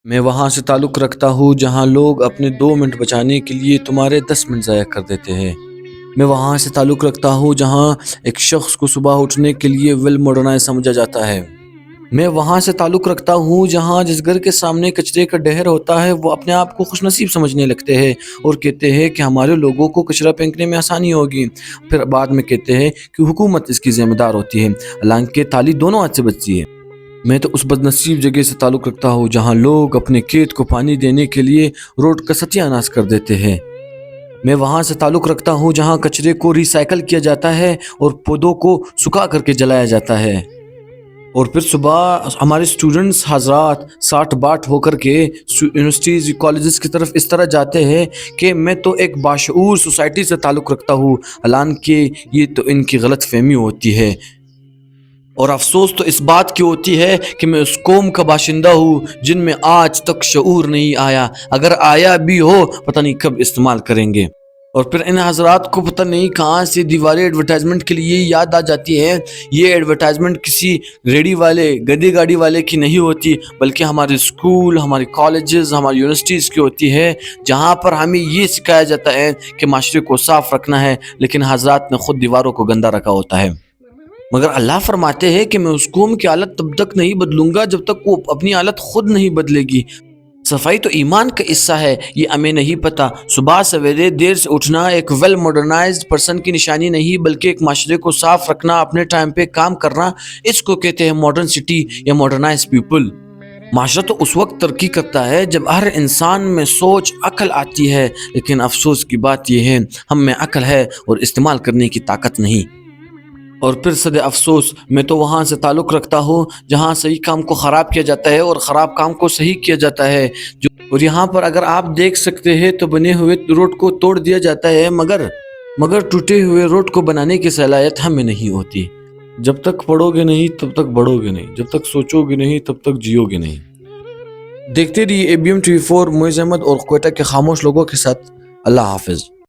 میں وہاں سے تعلق رکھتا ہوں جہاں لوگ اپنے 2 منٹ بچانے کے لیے تمہارے 10 منٹ ضائع کر دیتے ہیں۔ میں وہاں سے تعلق رکھتا ہوں جہاں ایک شخص کو صبح اٹھنے کے لیے ویل ماڈرنائز سمجھا جاتا ہے۔ میں وہاں سے تعلق رکھتا ہوں جہاں جس گھر کے سامنے کچرے کا ڈھیر ہوتا ہے وہ اپنے آپ کو خوش نصیب سمجھنے لگتے ہیں اور کہتے ہیں کہ ہمارے لوگوں کو کچرا پھینکنے میں آسانی ہوگی، پھر بعد میں کہتے ہیں کہ حکومت اس کی ذمہ دار ہوتی ہے، حالانکہ تالی دونوں ہاتھ سے بجتی ہے۔ میں تو اس بد نصیب جگہ سے تعلق رکھتا ہوں جہاں لوگ اپنے کھیت کو پانی دینے کے لیے روڈ کا ستیہ ناش کر دیتے ہیں۔ میں وہاں سے تعلق رکھتا ہوں جہاں کچرے کو ری سائیکل کیا جاتا ہے اور پودوں کو سکھا کر کے جلایا جاتا ہے، اور پھر صبح ہمارے اسٹوڈنٹس حضرات ساٹھ باٹ ہو کر کے یونیورسٹیز کالجز کی طرف اس طرح جاتے ہیں کہ میں تو ایک باشعور سوسائٹی سے تعلق رکھتا ہوں، حالانکہ یہ تو ان کی غلط فہمی ہوتی ہے، اور افسوس تو اس بات کی ہوتی ہے کہ میں اس قوم کا باشندہ ہوں جن میں آج تک شعور نہیں آیا، اگر آیا بھی ہو پتہ نہیں کب استعمال کریں گے۔ اور پھر ان حضرات کو پتہ نہیں کہاں سے دیواریں ایڈورٹائزمنٹ کے لیے یاد آ جاتی ہیں۔ یہ ایڈورٹائزمنٹ کسی ریڑھی والے گدے گاڑی والے کی نہیں ہوتی، بلکہ ہمارے اسکول، ہمارے کالجز، ہماری یونیورسٹیز کی ہوتی ہے، جہاں پر ہمیں یہ سکھایا جاتا ہے کہ معاشرے کو صاف رکھنا ہے، لیکن حضرات نے خود دیواروں کو گندا رکھا ہوتا ہے۔ مگر اللہ فرماتے ہیں کہ میں اس قوم کی حالت تب تک نہیں بدلوں گا جب تک وہ اپنی حالت خود نہیں بدلے گی۔ صفائی تو ایمان کا حصہ ہے، یہ ہمیں نہیں پتہ۔ صبح سویرے دیر سے اٹھنا ایک ویل ماڈرنائزڈ پرسن کی نشانی نہیں، بلکہ ایک معاشرے کو صاف رکھنا، اپنے ٹائم پہ کام کرنا، اس کو کہتے ہیں ماڈرن سٹی یا ماڈرنائز پیپل۔ معاشرہ تو اس وقت ترقی کرتا ہے جب ہر انسان میں سوچ عقل آتی ہے، لیکن افسوس کی بات یہ ہے ہم میں عقل ہے اور استعمال کرنے کی طاقت نہیں۔ اور پھر صد افسوس میں تو وہاں سے تعلق رکھتا ہوں جہاں صحیح کام کو خراب کیا جاتا ہے اور خراب کام کو صحیح کیا جاتا ہے، اور یہاں پر اگر آپ دیکھ سکتے ہیں تو بنے ہوئے روڈ کو توڑ دیا جاتا ہے، مگر ٹوٹے ہوئے روڈ کو بنانے کی صلاحیت ہمیں نہیں ہوتی۔ جب تک پڑھو گے نہیں تب تک بڑھو گے نہیں، جب تک سوچو گے نہیں تب تک جیو گے نہیں۔ دیکھتے رہیے ABM 24 معز احمد اور کوئٹہ کے خاموش لوگوں کے ساتھ۔ اللہ حافظ۔